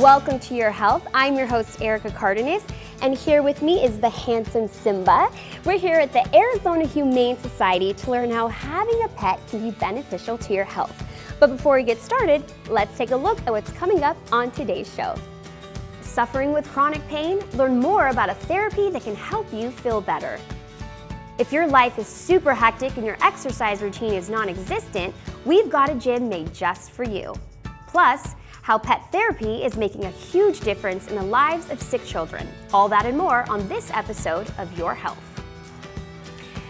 Welcome to Your Health. I'm your host, Erica Cardenas, and here with me is the handsome Simba. We're here at the Arizona Humane Society to learn how having a pet can be beneficial to your health. But before we get started, let's take a look at what's coming up on today's show. Suffering with chronic pain? Learn more about a therapy that can help you feel better. If your life is super hectic and your exercise routine is non-existent, we've got a gym made just for you. Plus, how pet therapy is making a huge difference in the lives of sick children. All that and more on this episode of Your Health.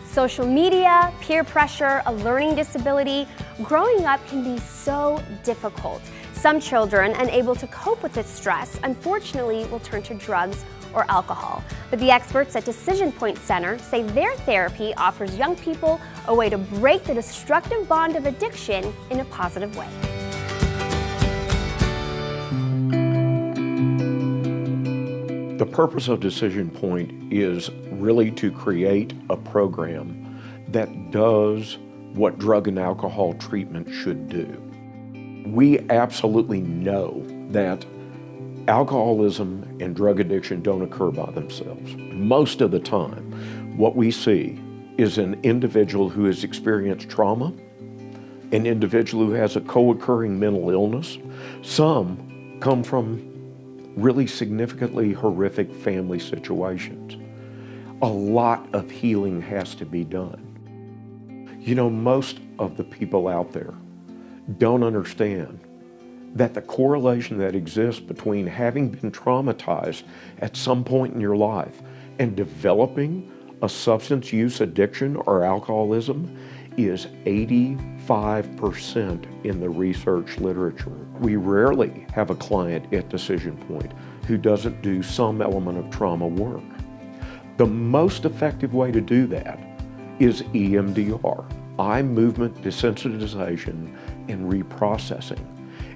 Social media, peer pressure, a learning disability, growing up can be so difficult. Some children, unable to cope with this stress, unfortunately will turn to drugs or alcohol. But the experts at Decision Point Center say their therapy offers young people a way to break the destructive bond of addiction in a positive way. The purpose of Decision Point is really to create a program that does what drug and alcohol treatment should do. We absolutely know that alcoholism and drug addiction don't occur by themselves. Most of the time, what we see is an individual who has experienced trauma, an individual who has a co-occurring mental illness. Some come from really significantly horrific family situations. A lot of healing has to be done. You know, most of the people out there don't understand that the correlation that exists between having been traumatized at some point in your life and developing a substance use addiction or alcoholism is 85% in the research literature. We rarely have a client at Decision Point who doesn't do some element of trauma work. The most effective way to do that is EMDR, eye movement desensitization and reprocessing.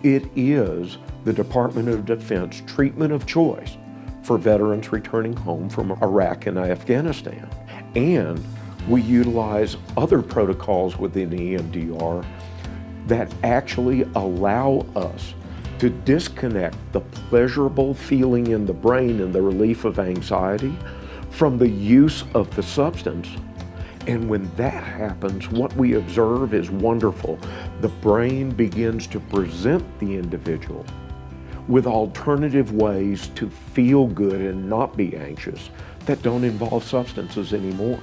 It is the Department of Defense treatment of choice for veterans returning home from Iraq and Afghanistan. And we utilize other protocols within EMDR that actually allow us to disconnect the pleasurable feeling in the brain and the relief of anxiety from the use of the substance. And when that happens, what we observe is wonderful. The brain begins to present the individual with alternative ways to feel good and not be anxious that don't involve substances anymore.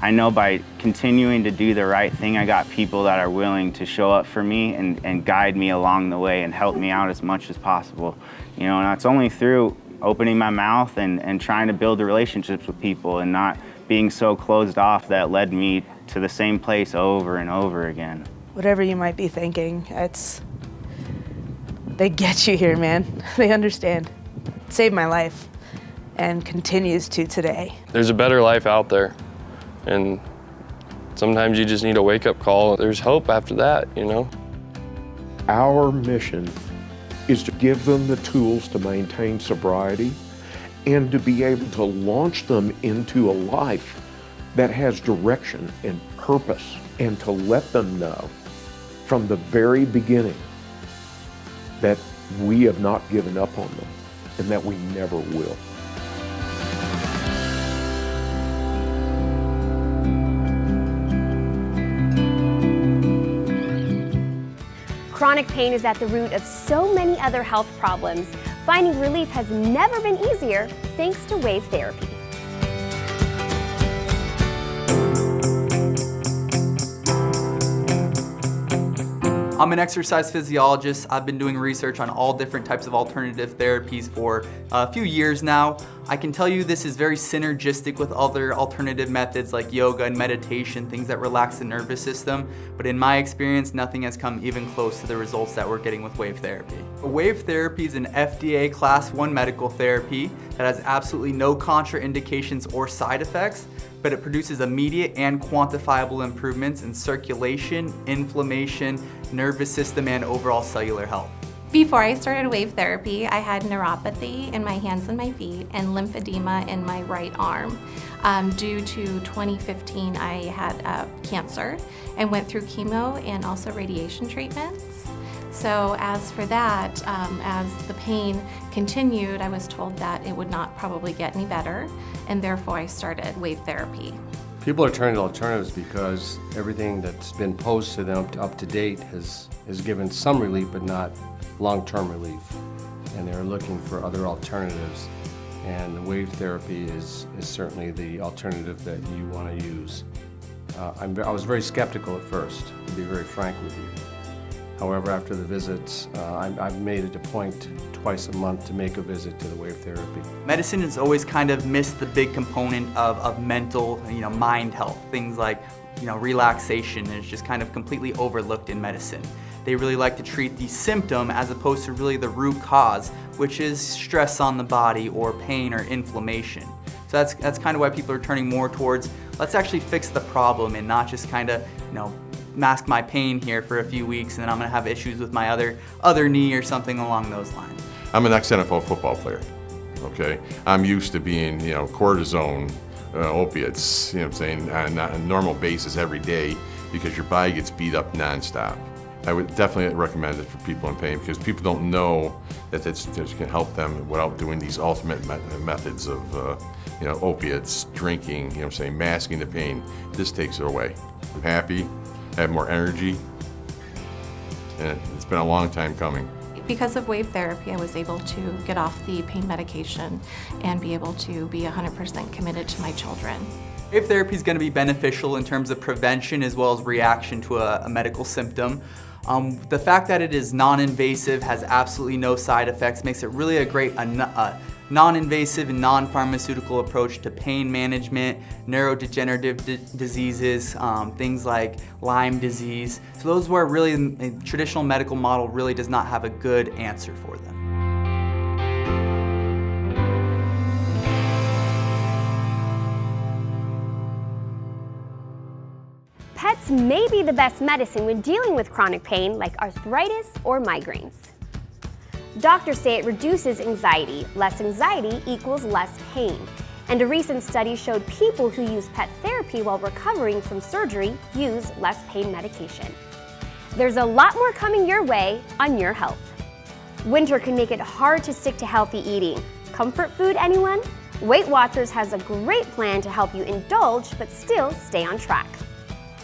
I know by continuing to do the right thing, I got people that are willing to show up for me and guide me along the way and help me out as much as possible. You know, and it's only through opening my mouth and trying to build the relationships with people and not being so closed off that led me to the same place over and over again. Whatever you might be thinking, they get you here, man. They understand. It saved my life and continues to today. There's a better life out there. And sometimes you just need a wake-up call. There's hope after that, you know? Our mission is to give them the tools to maintain sobriety and to be able to launch them into a life that has direction and purpose, and to let them know from the very beginning that we have not given up on them and that we never will. Chronic pain is at the root of so many other health problems. Finding relief has never been easier thanks to wave therapy. I'm an exercise physiologist. I've been doing research on all different types of alternative therapies for a few years now. I can tell you this is very synergistic with other alternative methods like yoga and meditation, things that relax the nervous system. But in my experience, nothing has come even close to the results that we're getting with wave therapy. Wave therapy is an FDA Class 1 medical therapy that has absolutely no contraindications or side effects, but it produces immediate and quantifiable improvements in circulation, inflammation, nervous system, and overall cellular health. Before I started wave therapy, I had neuropathy in my hands and my feet and lymphedema in my right arm. Due to 2015, I had cancer and went through chemo and also radiation treatments. So as for that, as the pain continued, I was told that it would not probably get any better, and therefore I started wave therapy. People are turning to alternatives because everything that's been posed to them up to date has given some relief, but not long-term relief. And they're looking for other alternatives. And the wave therapy is certainly the alternative that you want to use. I was very skeptical at first, to be very frank with you. However, after the visits, I've made it a point twice a month to make a visit to the wave therapy. Medicine has always kind of missed the big component of mental, mind health. Things like, relaxation is just kind of completely overlooked in medicine. They really like to treat the symptom as opposed to really the root cause, which is stress on the body or pain or inflammation. So that's kind of why people are turning more towards, let's actually fix the problem and not just kind of, mask my pain here for a few weeks and then I'm gonna have issues with my other knee or something along those lines. I'm an ex-NFL football player, okay? I'm used to being, cortisone, opiates, on a normal basis every day because your body gets beat up nonstop. I would definitely recommend it for people in pain because people don't know that this can help them without doing these ultimate methods of, opiates, drinking, masking the pain. This takes it away. I'm happy. I have more energy, and it's been a long time coming. Because of wave therapy, I was able to get off the pain medication and be able to be 100% committed to my children. Wave therapy is going to be beneficial in terms of prevention as well as reaction to a medical symptom. The fact that it is non-invasive, has absolutely no side effects, makes it really a great non-invasive and non-pharmaceutical approach to pain management, neurodegenerative diseases, things like Lyme disease. So those where really a traditional medical model really does not have a good answer for them. Pets may be the best medicine when dealing with chronic pain like arthritis or migraines. Doctors say it reduces anxiety. Less anxiety equals less pain. And a recent study showed people who use pet therapy while recovering from surgery use less pain medication. There's a lot more coming your way on Your Health. Winter can make it hard to stick to healthy eating. Comfort food, anyone? Weight Watchers has a great plan to help you indulge but still stay on track.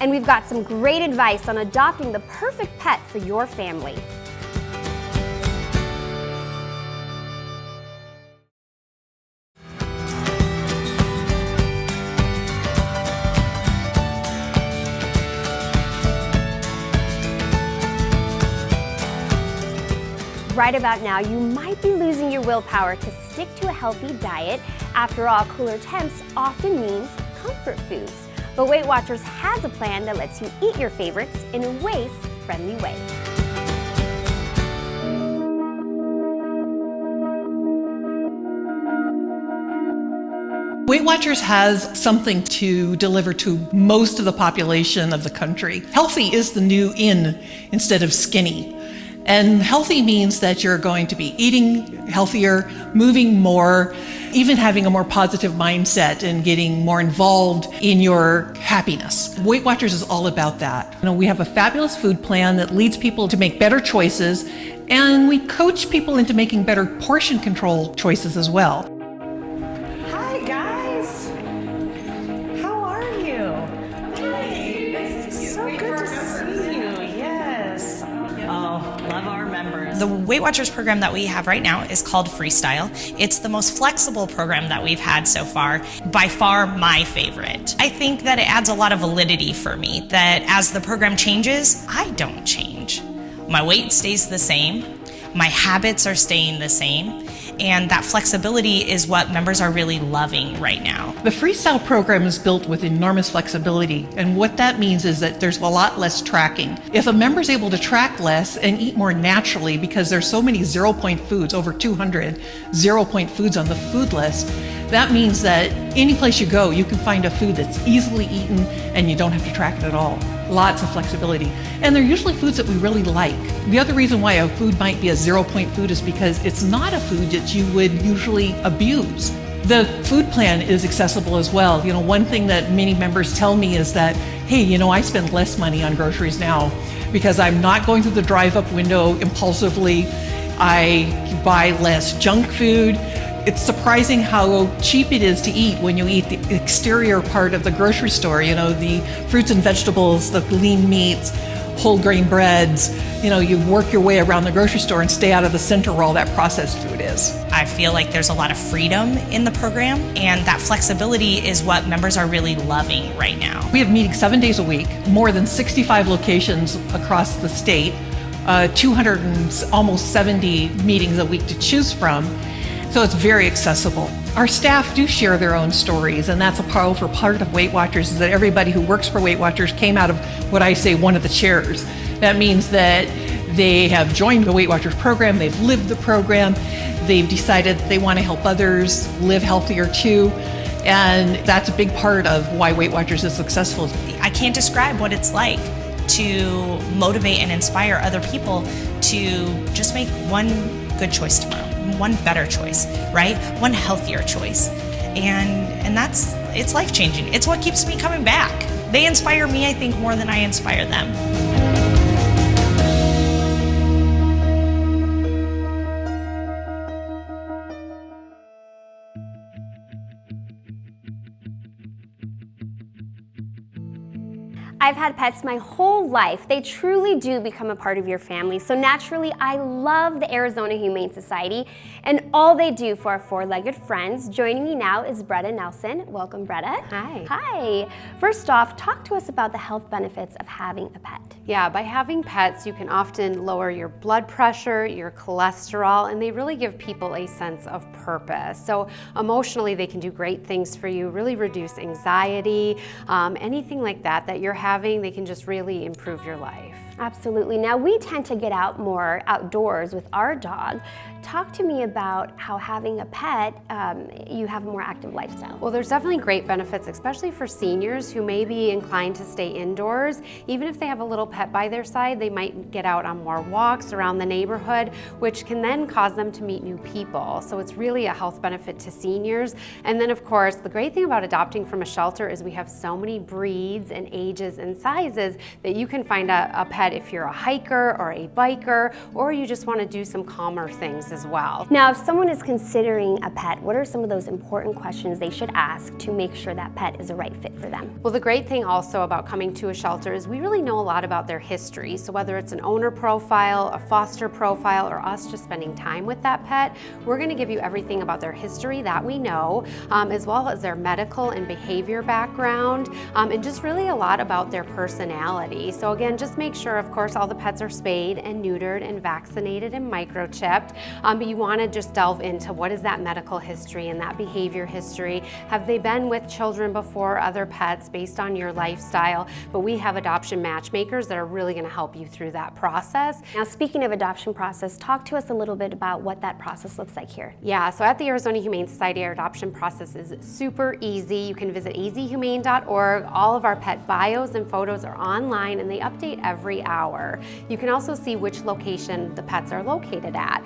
And we've got some great advice on adopting the perfect pet for your family. Right about now, you might be losing your willpower to stick to a healthy diet. After all, cooler temps often means comfort foods. But Weight Watchers has a plan that lets you eat your favorites in a waist-friendly way. Weight Watchers has something to deliver to most of the population of the country. Healthy is the new in instead of skinny. And healthy means that you're going to be eating healthier, moving more, even having a more positive mindset and getting more involved in your happiness. Weight Watchers is all about that. We have a fabulous food plan that leads people to make better choices, and we coach people into making better portion control choices as well. Hi guys, how are you? So good to see you, yes. Oh, love our members. The Weight Watchers program that we have right now is called Freestyle. It's the most flexible program that we've had so far, by far my favorite. I think that it adds a lot of validity for me, that as the program changes, I don't change. My weight stays the same, my habits are staying the same, and that flexibility is what members are really loving right now. The Freestyle program is built with enormous flexibility, and what that means is that there's a lot less tracking. If a member's able to track less and eat more naturally, because there's so many 0-point foods, over 200 0-point foods on the food list, that means that any place you go, you can find a food that's easily eaten and you don't have to track it at all. Lots of flexibility. And they're usually foods that we really like. The other reason why a food might be a 0-point food is because it's not a food that you would usually abuse. The food plan is accessible as well. You know, one thing that many members tell me is that, hey, you know, I spend less money on groceries now because I'm not going through the drive-up window impulsively. I buy less junk food. It's surprising how cheap it is to eat when you eat the exterior part of the grocery store, you know, the fruits and vegetables, the lean meats, whole grain breads. You know, you work your way around the grocery store and stay out of the center where all that processed food is. I feel like there's a lot of freedom in the program, and that flexibility is what members are really loving right now. We have meetings 7 days a week, more than 65 locations across the state, 200 and almost 70 meetings a week to choose from. So it's very accessible. Our staff do share their own stories, and that's a powerful part of Weight Watchers, is that everybody who works for Weight Watchers came out of what I say one of the chairs. That means that they have joined the Weight Watchers program, they've lived the program, they've decided they want to help others live healthier too, and that's a big part of why Weight Watchers is successful. I can't describe what it's like to motivate and inspire other people to just make one good choice tomorrow, one better choice, right? One healthier choice. And it's life-changing. It's what keeps me coming back. They inspire me, I think, more than I inspire them. I've had pets my whole life. They truly do become a part of your family. So naturally, I love the Arizona Humane Society and all they do for our four-legged friends. Joining me now is Bretta Nelson. Welcome, Bretta. Hi. Hi. First off, talk to us about the health benefits of having a pet. Yeah, by having pets, you can often lower your blood pressure, your cholesterol, and they really give people a sense of purpose. So emotionally, they can do great things for you, really reduce anxiety, anything like that you're having, they can just really improve your life. Absolutely. Now, we tend to get out more outdoors with our dog. Talk to me about how having a pet, you have a more active lifestyle. Well, there's definitely great benefits, especially for seniors who may be inclined to stay indoors. Even if they have a little pet by their side, they might get out on more walks around the neighborhood, which can then cause them to meet new people. So it's really a health benefit to seniors. And then, of course, the great thing about adopting from a shelter is we have so many breeds and ages and sizes that you can find a pet if you're a hiker or a biker, or you just want to do some calmer things as well. Now, if someone is considering a pet, what are some of those important questions they should ask to make sure that pet is a right fit for them? Well, the great thing also about coming to a shelter is we really know a lot about their history. So whether it's an owner profile, a foster profile, or us just spending time with that pet, we're going to give you everything about their history that we know, as well as their medical and behavior background, and just really a lot about their personality. So again, just make sure, of course, all the pets are spayed and neutered and vaccinated and microchipped, but you want to just delve into what is that medical history and that behavior history. Have they been with children before, other pets, based on your lifestyle? But we have adoption matchmakers that are really going to help you through that process. Now, speaking of adoption process, talk to us a little bit about what that process looks like here. Yeah, so at the Arizona Humane Society, our adoption process is super easy. You can visit azhumane.org. All of our pet bios and photos are online, and they update every hour. You can also see which location the pets are located at.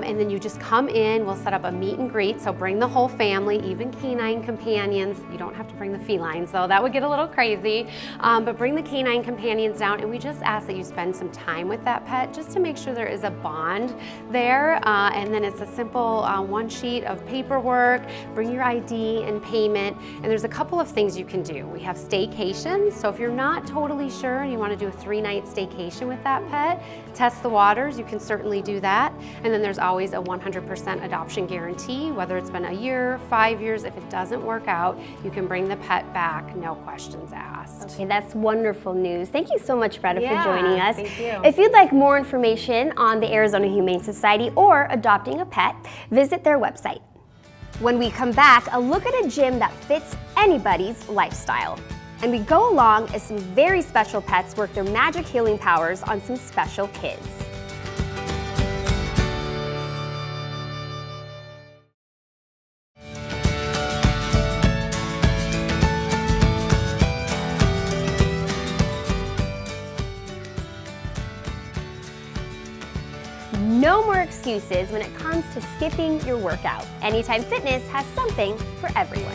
And then you just come in, we'll set up a meet and greet, so bring the whole family, even canine companions. You don't have to bring the felines, though, that would get a little crazy. But bring the canine companions down, and we just ask that you spend some time with that pet just to make sure there is a bond there. And then it's a simple one sheet of paperwork, bring your ID and payment, and there's a couple of things you can do. We have staycations, so if you're not totally sure and you want to do a 3-night staycation with that pet, test the waters, you can certainly do that. And then there's always a 100% adoption guarantee, whether it's been a year, 5 years. If it doesn't work out, you can bring the pet back, no questions asked. Okay, that's wonderful news. Thank you so much, Bretta, for joining us. Thank you. If you'd like more information on the Arizona Humane Society or adopting a pet, visit their website. When we come back, a look at a gym that fits anybody's lifestyle. And we go along as some very special pets work their magic healing powers on some special kids. No more excuses excuses when it comes to skipping your workout. Anytime Fitness has something for everyone.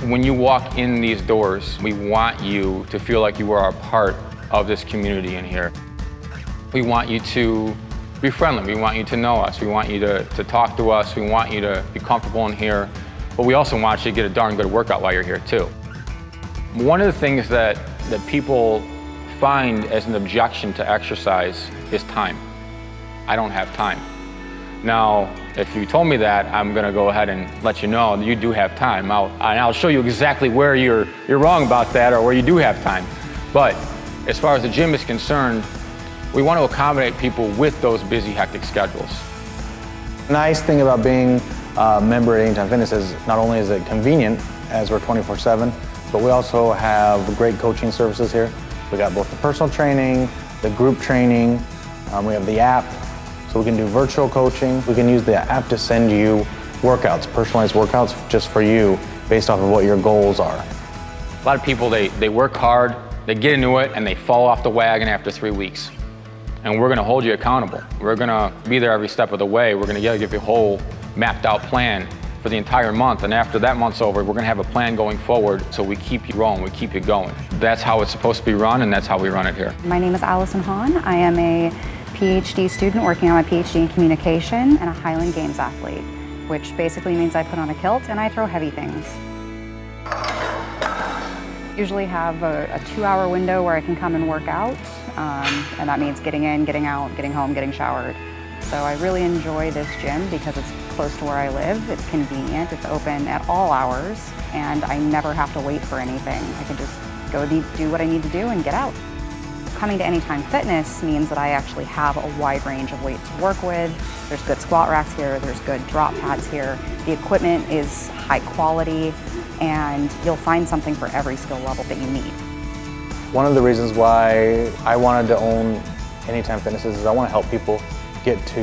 When you walk in these doors, we want you to feel like you are a part of this community in here. We want you to be friendly. We want you to know us. We want you to talk to us. We want you to be comfortable in here. But we also want you to get a darn good workout while you're here too. One of the things that people find as an objection to exercise is time. I don't have time. Now, if you told me that, I'm gonna go ahead and let you know that you do have time. I'll show you exactly where you're wrong about that or where you do have time. But as far as the gym is concerned, we want to accommodate people with those busy, hectic schedules. The nice thing about being a member at Anytime Fitness is not only is it convenient, as we're 24/7, but we also have great coaching services here. We got both the personal training, the group training, we have the app, so we can do virtual coaching. We can use the app to send you workouts, personalized workouts just for you, based off of what your goals are. A lot of people, they work hard, they get into it, and they fall off the wagon after 3 weeks. And we're gonna hold you accountable. We're gonna be there every step of the way. We're gonna give you a whole mapped out plan for the entire month. And after that month's over, we're gonna have a plan going forward so we keep you rolling, we keep you going. That's how it's supposed to be run, and that's how we run it here. My name is Allison Hahn. I am a PhD student working on my PhD in communication and a Highland Games athlete, which basically means I put on a kilt and I throw heavy things. Usually have a 2-hour window where I can come and work out, and that means getting in, getting out, getting home, getting showered. So I really enjoy this gym because it's close to where I live, it's convenient, it's open at all hours, and I never have to wait for anything. I can just go do what I need to do and get out. Coming to Anytime Fitness means that I actually have a wide range of weights to work with. There's good squat racks here, there's good drop pads here. The equipment is high quality, and you'll find something for every skill level that you need. One of the reasons why I wanted to own Anytime Fitness is I want to help people get to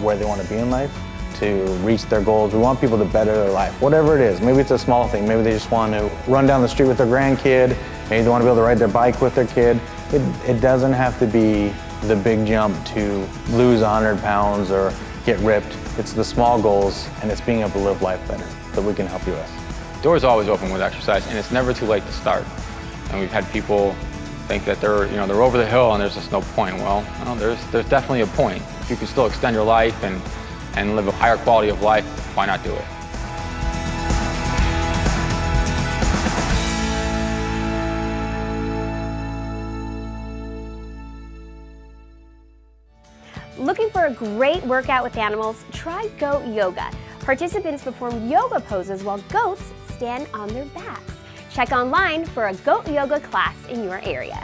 where they want to be in life, to reach their goals. We want people to better their life, whatever it is. Maybe it's a small thing. Maybe they just want to run down the street with their grandkid. Maybe they want to be able to ride their bike with their kid. It doesn't have to be the big jump to lose 100 pounds or get ripped. It's the small goals, and it's being able to live life better that we can help you with. Door's always open with exercise, and it's never too late to start. And we've had people think that they're over the hill and there's just no point. Well, no, there's definitely a point. If you can still extend your life and live a higher quality of life, why not do it? Looking for a great workout with animals? Try goat yoga. Participants perform yoga poses while goats stand on their backs. Check online for a goat yoga class in your area.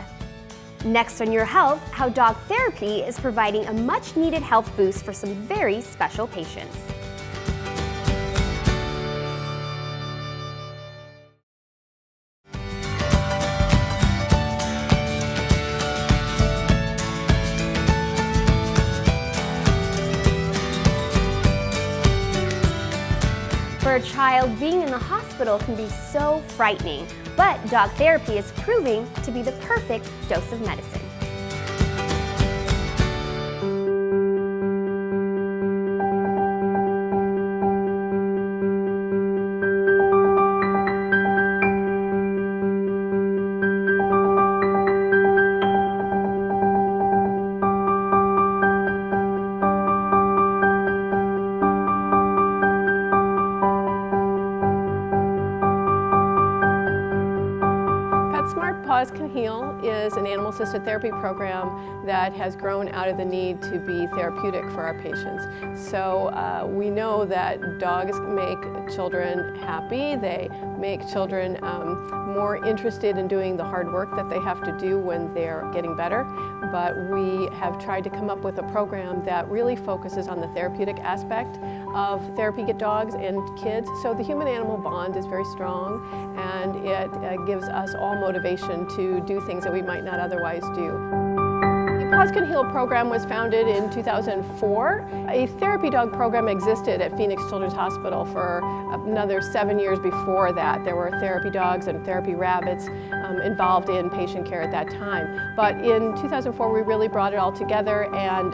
Next on Your Health, how dog therapy is providing a much-needed health boost for some very special patients. For a child, being in the hospital can be so frightening, but dog therapy is proving to be the perfect dose of medicine. Paws Can Heal is an animal-assisted therapy program that has grown out of the need to be therapeutic for our patients. So we know that dogs make children happy, they make children more interested in doing the hard work that they have to do when they're getting better, but we have tried to come up with a program that really focuses on the therapeutic aspect of therapy at dogs and kids. So the human-animal bond is very strong, and it gives us all motivation to do things that we might not otherwise do. Paws Can Heal program was founded in 2004. A therapy dog program existed at Phoenix Children's Hospital for another 7 years before that. There were therapy dogs and therapy rabbits involved in patient care at that time. But in 2004, we really brought it all together and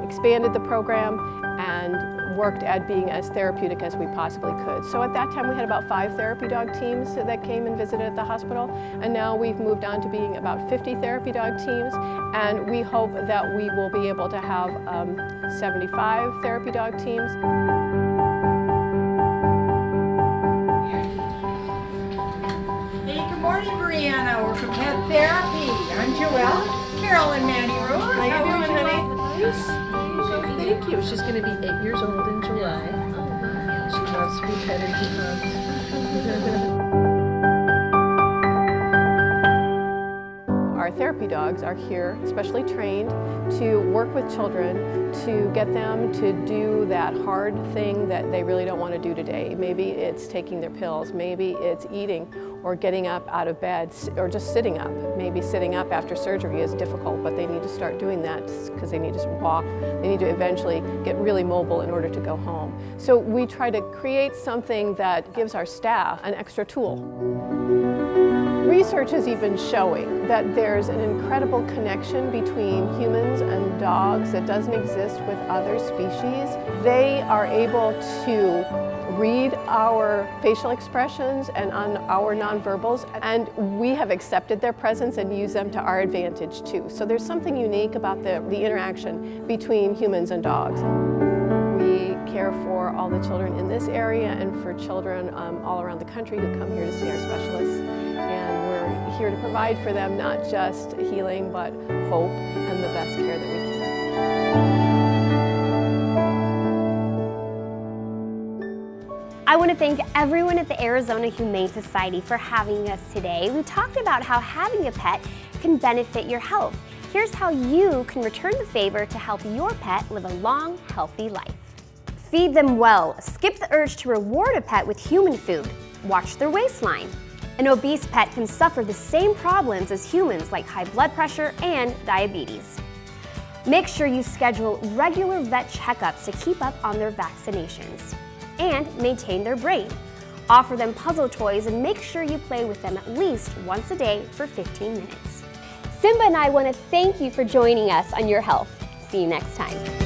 expanded the program and worked at being as therapeutic as we possibly could. So at that time we had about 5 therapy dog teams that came and visited at the hospital, and now we've moved on to being about 50 therapy dog teams, and we hope that we will be able to have 75 therapy dog teams. Hey, good morning, Brianna. We're from Pet Therapy. I'm Joelle. Carol and Mandy Rose. How you doing, honey? Thank you. She's going to be 8 years old in July. She wants to be petted and hugged. Our therapy dogs are here specially trained to work with children to get them to do that hard thing that they really don't want to do today. Maybe it's taking their pills, maybe it's eating or getting up out of bed or just sitting up. Maybe sitting up after surgery is difficult, but they need to start doing that because they need to walk. They need to eventually get really mobile in order to go home. So we try to create something that gives our staff an extra tool. Research is even showing that there's an incredible connection between humans and dogs that doesn't exist with other species. They are able to read our facial expressions and on our nonverbals, and we have accepted their presence and use them to our advantage too. So there's something unique about the interaction between humans and dogs. We care for all the children in this area and for children all around the country who come here to see our specialists. And we're here to provide for them not just healing, but hope and the best care that we can. I want to thank everyone at the Arizona Humane Society for having us today. We talked about how having a pet can benefit your health. Here's how you can return the favor to help your pet live a long, healthy life. Feed them well. Skip the urge to reward a pet with human food. Watch their waistline. An obese pet can suffer the same problems as humans like high blood pressure and diabetes. Make sure you schedule regular vet checkups to keep up on their vaccinations. And maintain their brain. Offer them puzzle toys and make sure you play with them at least once a day for 15 minutes. Simba and I want to thank you for joining us on Your Health. See you next time.